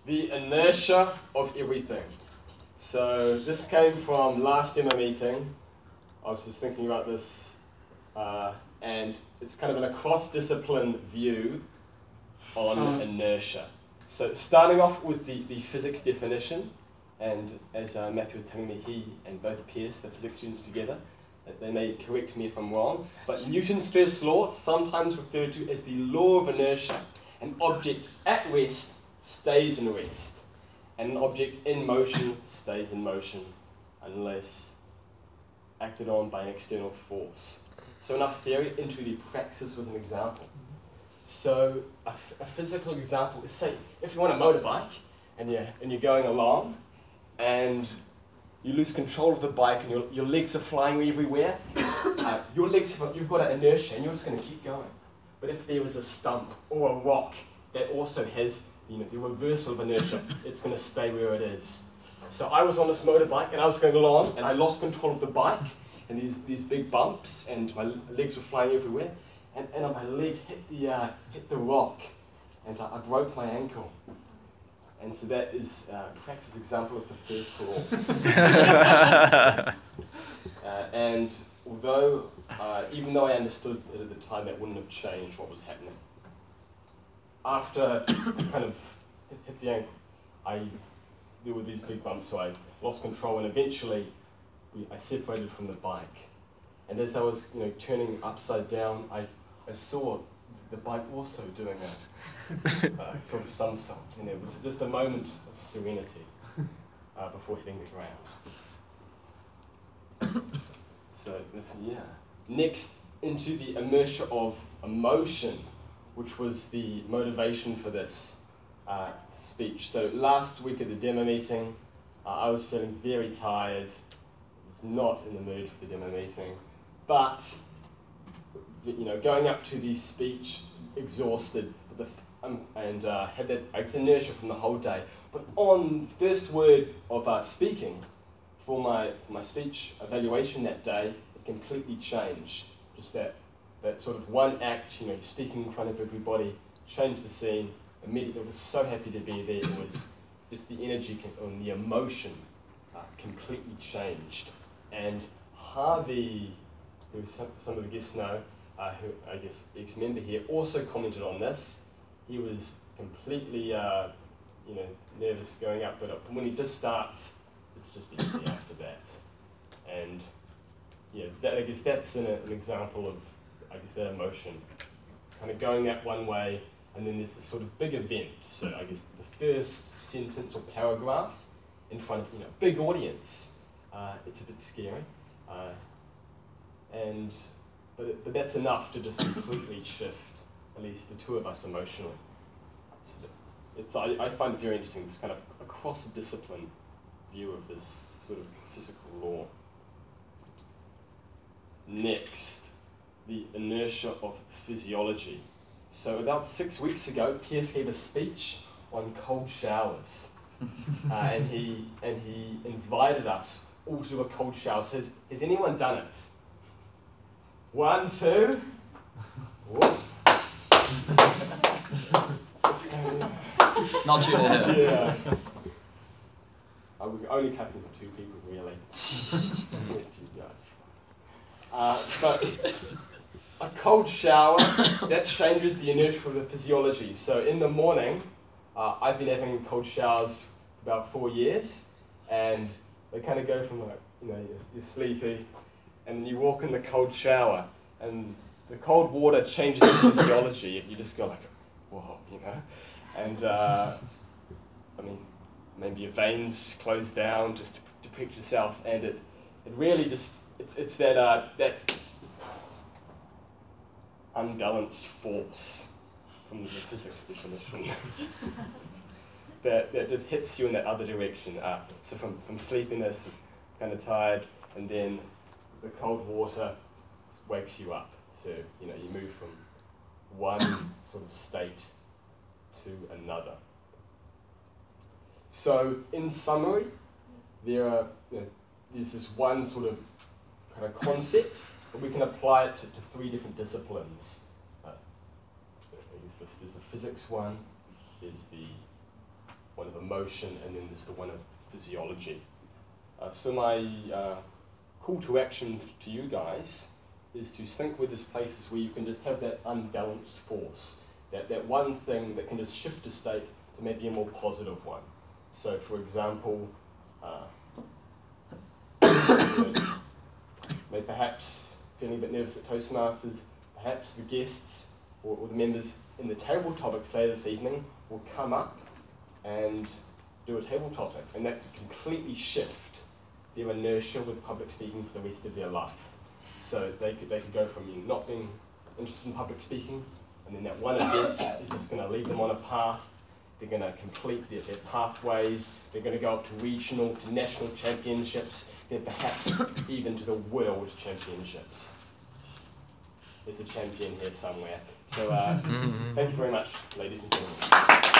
The inertia of everything. So this came from last demo meeting. I was just thinking about this, and it's kind of an across-discipline view on inertia. So starting off with the physics definition, and as Matthew was telling me, he and both Pierce, the physics students together, they may correct me if I'm wrong, but Newton's first law, sometimes referred to as the law of inertia. An object at rest stays in rest, and an object in motion stays in motion unless acted on by an external force. So enough theory, into the praxis with an example. So a physical example is, say, if you're on a motorbike and you're going along and you lose control of the bike and your legs are flying everywhere, you've got an inertia and you're just going to keep going. But if there was a stump or a rock that also has the reversal of inertia, it's going to stay where it is. So I was on this motorbike and I was going along and I lost control of the bike and these big bumps and my legs were flying everywhere and my leg hit the rock and I broke my ankle. And so that is a practice example of the first law. And although, even though I understood that at the time that wouldn't have changed what was happening, after I kind of hit the ankle, there were these big bumps, so I lost control, and eventually I separated from the bike. And as I was turning upside down, I saw the bike also doing a sort of somersault, and it was just a moment of serenity before hitting the ground. So next into the inertia of emotion, which was the motivation for this speech. So last week at the demo meeting, I was feeling very tired. I was not in the mood for the demo meeting, but going up to the speech exhausted and had that inertia from the whole day. But on first word of speaking for my speech evaluation that day, it completely changed. Just that sort of one act, speaking in front of everybody, changed the scene. Immediately, I was so happy to be there. It was just the energy and the emotion completely changed. And Harvey, who some of the guests know, who I guess ex-member here, also commented on this. He was completely, nervous going up, but when he just starts, it's just easy after that. And I guess that's an example of, that emotion, kind of going that one way, and then there's this sort of big event. So I guess the first sentence or paragraph in front of big audience, it's a bit scary, but that's enough to just completely shift at least the two of us emotionally. So I find it very interesting, this kind of across-discipline view of this sort of physical law. Next, the inertia of physiology. So about 6 weeks ago, Pierce gave a speech on cold showers, and he invited us all to a cold shower. Says, has anyone done it? 1, 2. Not you. Yeah. We're only cutting for 2 people, really. But a cold shower, that changes the inertia of the physiology. So in the morning, I've been having cold showers for about 4 years, and they kind of go from you're sleepy, and then you walk in the cold shower, and the cold water changes the physiology. You just go like, whoa, and maybe your veins close down just to protect yourself, and it really just, it's that unbalanced force from the physics definition that just hits you in that other direction. So from sleepiness, kind of tired, and then the cold water wakes you up. So you move from one sort of state to another. So in summary, there's this one sort of kind of concept, but we can apply it to 3 different disciplines. there's the physics one, there's the one of emotion, and then there's the one of physiology. So my call to action to you guys is to think with this places where you can just have that unbalanced force, that one thing that can just shift a state to maybe a more positive one. So for example, maybe perhaps feeling a bit nervous at Toastmasters, perhaps the guests or the members in the table topics later this evening will come up and do a table topic, and that could completely shift their inertia with public speaking for the rest of their life. So they could go from not being interested in public speaking, and then that one event is just going to lead them on a path. They're going to complete their pathways. They're going to go up to regional, to national championships, then perhaps even to the world championships. There's a champion here somewhere. So thank you very much, ladies and gentlemen.